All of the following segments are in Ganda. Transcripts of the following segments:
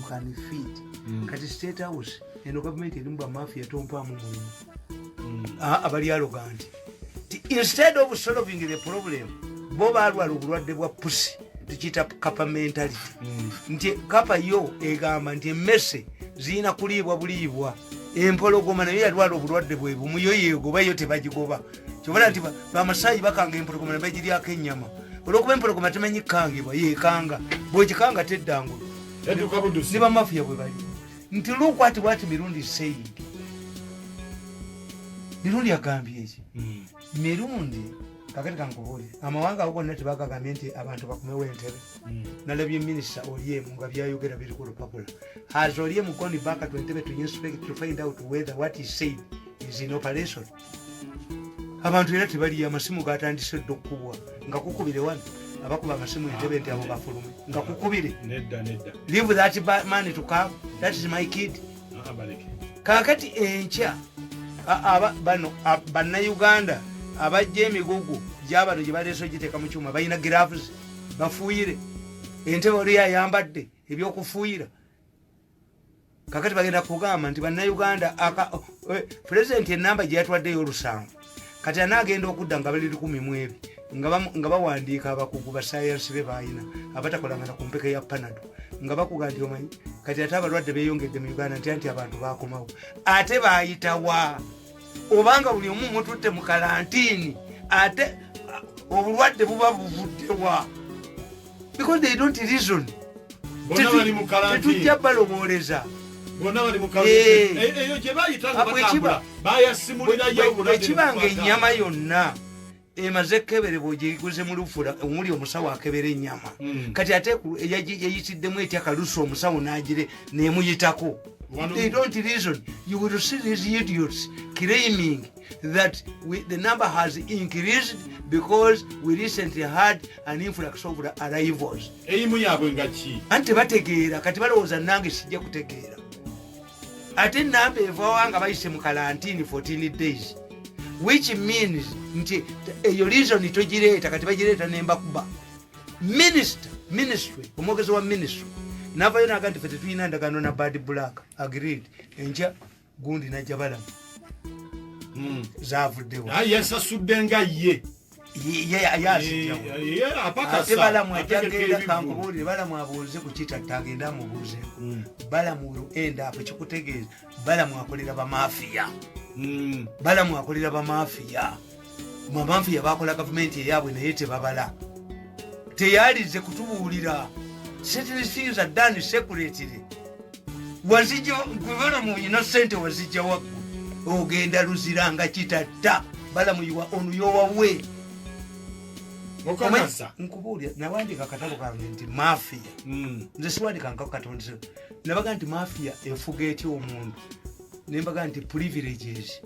can feed. Kati State House eno government elimba mafia tompa mu mulimu. Abali arrogant. Instead of solving the problem, bo balwala obulwadde bwa pussy tukiyita kapa mentality. Nti kapa yo egamba nti emmese zirina kuliibwa buliibwa. Empologoma nayo yalwala obulwadde bwe bumu yo yeegoba yo tebagigoba. Kyobala nti bamasaayi bakanga empologoma ne bagiryako ennyama. Olwokuba empologoma temanyi kangibwa yeekanga. Bw'ogikanga teddangulu. Ne bamafiya bwe bali. Nti look what Mirundi is saying. Mirundi agambye eki. Mirundi kakati kankubule amawanga ago nati bagagambye nti abantu bakumewo entebe. Nalabye minister Oryemu nga byayogera biri ku Lupapula. Has Oryemu gone back to entebe to inspect to find out whether what he said is in operation? Abantu era tebali amasimu gatandise dokubwa nga kukubire wano abakuba amasimu entebe nti abo bafulume nga kukubire nedda leave that man to come. That is my kid. Kakati encha bano Bannayuganda abajja emigugu gy'abantu gye baleese giteeka mu kyuma balina gloves bafuuyire entebe oli yayambadde ebyokufuuyira. Kakati bagenda kugamba nti Bannayuganda pulezidenti enamba gye yatwaddeyo olusango kati anaagenda okudda nga bali 12 nga bawandiika abakugu basayansi be baayina abatakolangana ku mpeke ya Panado nga bakuga nti omanyi kati ate abalwadde beeyongedde mu Uganda nti abantu baakomawo ate baayitawa obanga buli omu mututte mu kalantiini ate obulwadde buba buvuddewa because they don't reason. Tetujja balobooleza bonna bali mu kalantiini eyo gye baayitanga batambula bayasimulirayo bwekibanga ennyama yonna emaze keberebwa ogiguze mu lufula omuli omusawo akebera ennyama kati ate yayitiddemu etya kalusu omusawo n'agire neemuyitako. They don't reason. You will see these idiots claiming that the number has increased because we recently had an influx of arrivals. Eimu yabwe ngachi. Ante bategeera kati balowooza nange sijja kutegeera. Ate namba evawanga bayise mu kalantiini 14 days. Which means nti eyo reason togireeta kati bagireeta nembakuba. Ministry, omwogezi wa ministry. Navayo naga nti fete tuyina ndagaano na Bad Black agreed enja gundi najja balamu zaavuddewo yasasudde nga ye ate balamu ajagenda kankubuulire balamu abuuze ku kitatta agenda amubuuzeeko balamu will end up kikutegeeza balamu akolera bamafiya balamu akolera bamafiya bamafiya bakola gavumenti eyaabwe naye tebabala teyalize kutubuulira. Certain things are done separately. Wazijja kubona mu innocent wazijja wako ogenda luziranga kitatta balamu yuwa onu yowawe okomasa nkubulya nawandika katabo kange nti mafia nze siwandika nkakatonze nabaga nti mafia efuga etyo omuntu nembaga nti privileges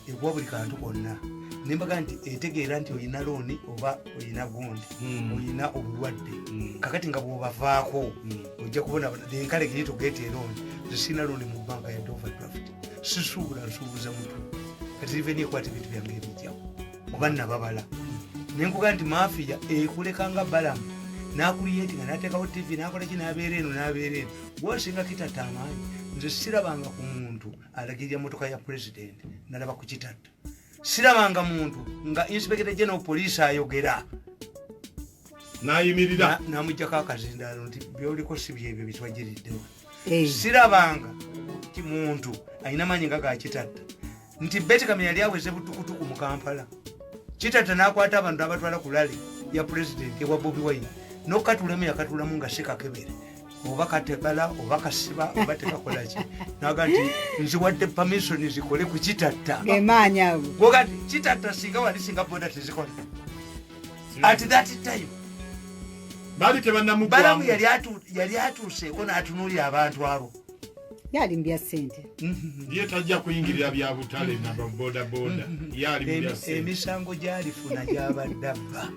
ebwa buli kantu konna nembaga nti etegeera nti oyina looni oba oyina gundi oyina obulwadde kakati nga bwobavaako ojja kubona enkale gye togeeta elooni zisina looni mu banka ya overdraft sisuubula nsuubuza mutu kati riveni ekwata ebintu byange ebijjawo kuba nababala nenkuga nti mafia ekulekanga balamu nakuliyetinga nateekawo tv nakolaki nabeera eno nabeera eno gwosinga kitatta amaanyi nze sirabanga ku muntu alagirira motoka ya president nalaba ku kitatta sirabanga muntu nga inspector general police ayogera nayimirira namujjako akazindaalo nti byoliko si byebyo bitwagiriddewo sirabanga ti muntu ayina maanyi nga gakitatta nti betikame yali aweze butukutuku mu Kampala kitatta nakwata abantu abatwala ku lale ya president ewa Bobi Wine nokatulemu yakatulamu nga sekakebere oba kategala oba kasiba oba tekakolaki naga nti nziwadde permission zikole ku kitatta emaanya ago gogati kitatta singa wali singa boda tezikola at that time bali tebanamugwa balamu yali atuuseeko n'atunuulira abantu abo yali mbya sente ye tajja kuyingirira bya butale na boda yali mbya sente emisango gyalifuna gyabadde abba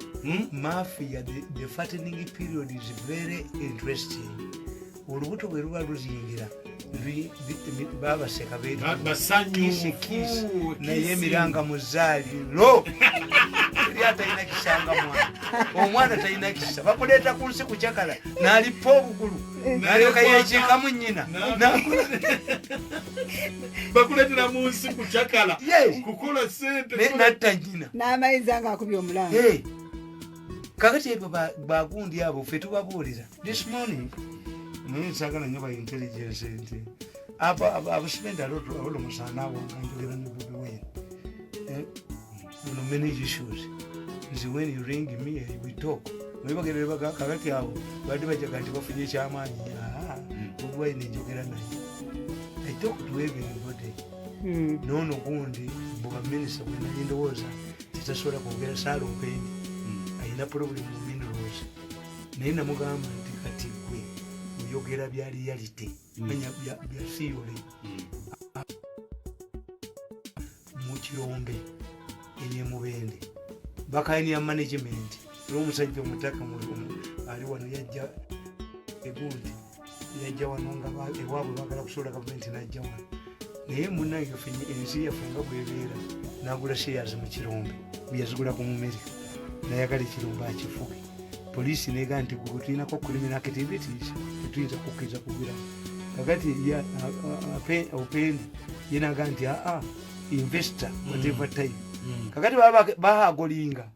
mafia the fattening period is very interesting olubuto bwe luba luziyingira babaseka basanyufu naye emiranga muzaaliro atalina kisanga omwana talina kisa bakuleeta ku nsi kucakala n'alippa obugulu n'alyoka yekiikamu nnyina bakuleetera mu nsi kucakala kukola sente natta nnyina n'amayinza ng'akubye omulanga. kakati ebyo bagundi abo ffe tubabuulira this morning naye nsagala nnyo ba intelligence nti I've spent a lot of almost an hour and many issues. Is when you ring me, we talk. We get a kakati out, but if I go for the chairman, I talk to everybody. No, wounded, but a minister when I in the water, it's a sort of a sad pain. I have a problem with minerals. Nena Mugama, you get a reality. Byasiole mukirombe enyemubende bakaini ya management n'omusajja omutaka ali wano yajja egundi yajja wano nga ewaabwe bagala kusobola gavumenti najja wano naye munnange ensi yaffe nga bwebeera n'agula shares mu kirombe byazigula ku America nayagala ekirombe akifuge poliisi neega nti gwe tulinako criminal activities tetuyinza kukkiriza kugula kakati ya opendi yenaga nti investor whatever time kakati bahagolinga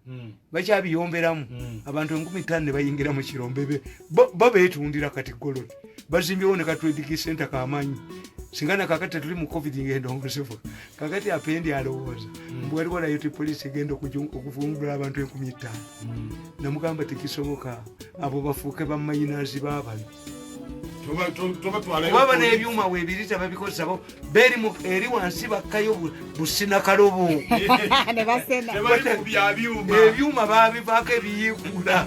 bakyabiyomberamu abantu 5,000 ne bayingira mu kirombe bo beetundira kati golod bazimbyewo ne katrading center kamaanyi singana kakati tuli mu covid ngenda ongesefu kakati apendi alowooza mbwaliwo nayo ti poliisi egenda okuvumbula abantu 5,000 namugamba tekisoboka abo bafuuke bamayinazi baabano waba n'ebyuma weebirita babikozesa bo beri eri wansi bakkayo busina kalobo ebyuma babivaako ebiyiikula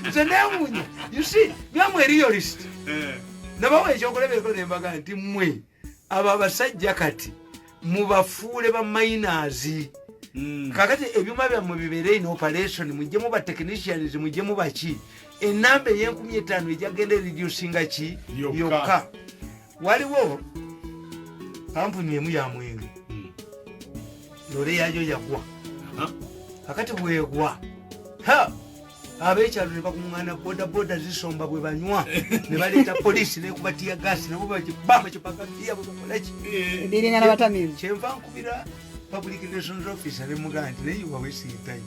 nze neewuunya byamu eriyo list nabawa ekyokulabirako nembaga nti mmwe abo abasajja kati mubafuule bamayinazi kakati ebyuma byammwe bibeere in operation mujjemu ba technicians mujjemu baki enamba ey'5,000 ejagenda reducinga ki yokka waliwo kampuni emu ya mwenge lole yayo yagwa kakati bwegwa abekyalo ne bakuŋŋaana bodaboda zisomba bwe banywa ne baleeta poliisi nekubatiya gasi nabo bakibamba kipakatiya bwe bakolaki ebiringana batamiru kyenva nkubira public relations officer nemugaa nti naye wawesiitayo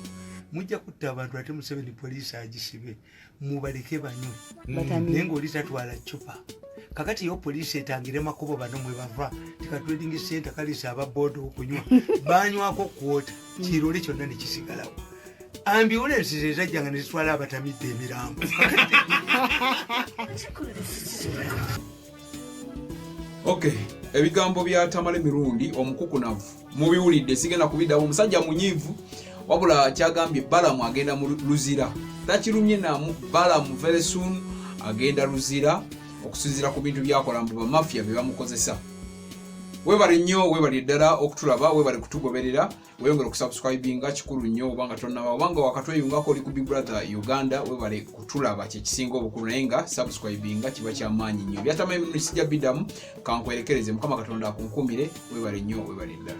mujja kutta abantu ate Museveni poliisi agisibe mubaleke banywe naye ng'oli tatwala cupa kakati yo poliisi etangire makubo bano mwe bava tikatrading center kalisa ababoda okunywa banywako kwota kirole kyonna ne kisigalawo ambulensi zezajjanga ne zitwala abatamidde emirambo okay ebigambo bya Tamale Mirundi omukukunavu mubiwulidde sigenda kubiddamu omusajja munyiivu wabula kyagambye Balamu agenda mu Luzira takirumye namu Balamu very soon agenda Luzira okusuzira ku bintu byakola mu bamafia bye bamukozesa webale nnyo webale ddala okutulaba webale kutugoberera weyongera okusubscribinga kikulu nnyo obanga tonnaba obanga wakatweyungako oli ku Big Brother Uganda webale kutulaba kyekisinga obukulu naye nga subscribinga kiba kyamaanyi nnyo byatamaye sijja biddamu kankwerekereze Mukama Katonda akunkumire webale nnyo webale ddala